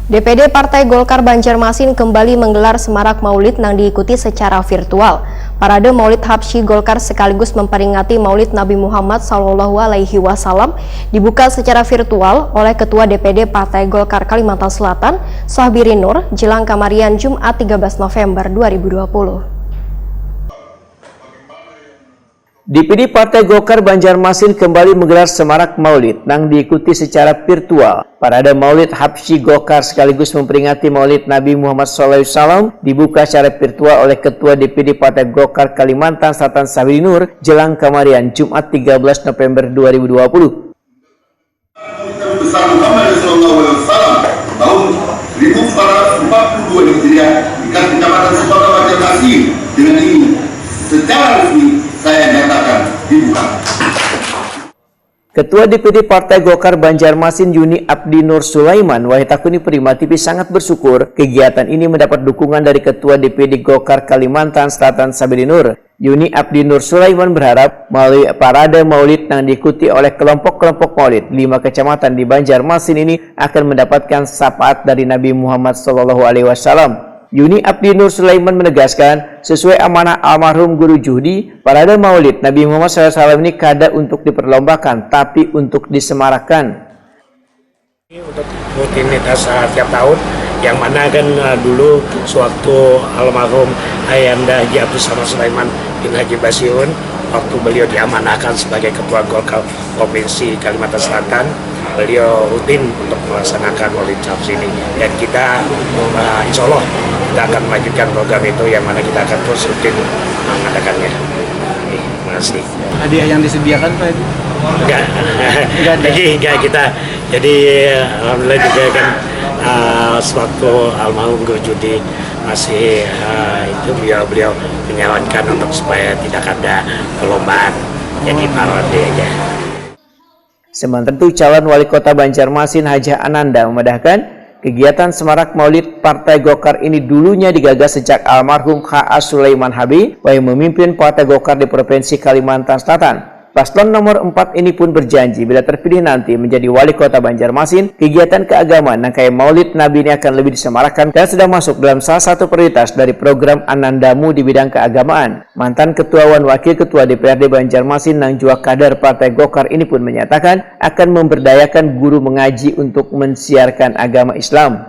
DPD Partai Golkar Banjarmasin kembali menggelar semarak Maulid yang diikuti secara virtual. Parade Maulid Habsyi Golkar sekaligus memperingati Maulid Nabi Muhammad SAW dibuka secara virtual oleh Ketua DPD Partai Golkar Kalimantan Selatan, Sahbiri Nur, jelang Kamarian Jumat 13 November 2020. DPD Partai Golkar Banjarmasin kembali menggelar semarak Maulid yang diikuti secara virtual. Parade Maulid Habsyi Golkar sekaligus memperingati Maulid Nabi Muhammad SAW dibuka secara virtual oleh Ketua DPD Partai Golkar Kalimantan Selatan Sahbiri Nur jelang Kamarian Jumat 13 November 2020. Besar Muhammad SAW tahun 1442 Hijriah di Kecamatan Sepaka Banjarmasin dengan ini secara resmi saya nyatakan dibuka. Ketua DPD Partai Golkar Banjarmasin Yuni Abdi Nur Sulaiman Wahitakuni Prima TV sangat bersyukur kegiatan ini mendapat dukungan dari Ketua DPD Golkar Kalimantan Selatan Sahbiri Nur. Yuni Abdi Nur Sulaiman berharap melalui parade Maulid yang diikuti oleh kelompok-kelompok Maulid 5 kecamatan di Banjarmasin ini akan mendapatkan syafaat dari Nabi Muhammad SAW. Yuni Abdi Nur Sulaiman menegaskan, sesuai amanah almarhum Guru Juhdi, parade Maulid Nabi Muhammad SAW ini kada untuk diperlombakan, tapi untuk disemarakan. Ini untuk rutinitas tiap tahun, yang mana kan dulu sewaktu almarhum Ayanda Haji Abdus Samad Sulaiman bin Haji Basiun, waktu beliau diamanahkan sebagai Ketua Golkar Provinsi Kalimantan Selatan, beliau rutin untuk melaksanakan Maulid Habsyi ini, dan kita insya Allah kita akan melanjutkan program itu, yang mana kita akan terus rutin mengadakannya. Terima kasih. Hadiah yang disediakan Pak? Enggak kita. Jadi alhamdulillah juga kan sewaktu almarhum Guru Juhdi masih itu beliau menyarankan untuk supaya tidak ada perlombaan, jadi parade aja. Sementara itu calon wali kota Banjarmasin Hajah Ananda memedahkan kegiatan semarak Maulid Partai Golkar ini dulunya digagas sejak almarhum H.A. Sulaiman Habib yang memimpin Partai Golkar di Provinsi Kalimantan Selatan. Paslon nomor 4 ini pun berjanji bila terpilih nanti menjadi wali kota Banjarmasin, kegiatan keagamaan yang kayak Maulid Nabi ini akan lebih disemarakan dan sudah masuk dalam salah satu prioritas dari program Anandamu di bidang keagamaan. Mantan Ketua Wan Wakil Ketua DPRD Banjarmasin yang juga kader Partai Golkar ini pun menyatakan akan memberdayakan guru mengaji untuk mensiarkan agama Islam.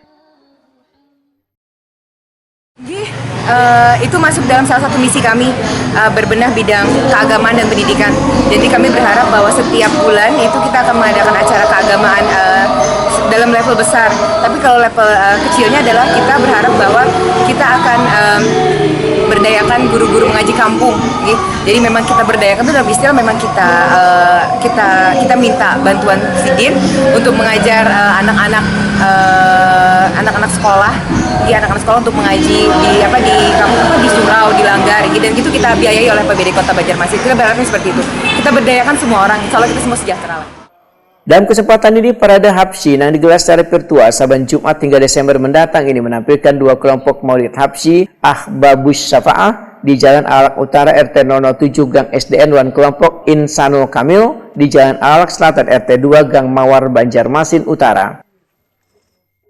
Itu masuk dalam salah satu misi kami, berbenah bidang keagamaan dan pendidikan. Jadi kami berharap bahwa setiap bulan itu kita akan mengadakan acara keagamaan dalam level besar. Tapi kalau level kecilnya adalah kita berharap bahwa kita akan berdayakan guru-guru mengaji kampung. Gitu. Jadi memang kita berdayakan itu dalam istilah memang kita minta bantuan Sidin untuk mengajar anak-anak sekolah, untuk mengaji di kampung, di surau, di Langgar, gitu. Dan itu kita biayai oleh PBD Kota Banjarmasin. Kita berharapnya seperti itu. Kita berdayakan semua orang, insya Allah kita semua sejahtera lah. Dalam kesempatan ini, parade Habsyi yang digelar secara virtual saban Jumat hingga Desember mendatang ini menampilkan dua kelompok Maulid Habsyi Ahbabus Syafa'ah di Jalan Alak Utara RT 007 Gang SDN dan kelompok Insanul Kamil di Jalan Alak Selatan RT 2 Gang Mawar Banjarmasin Utara.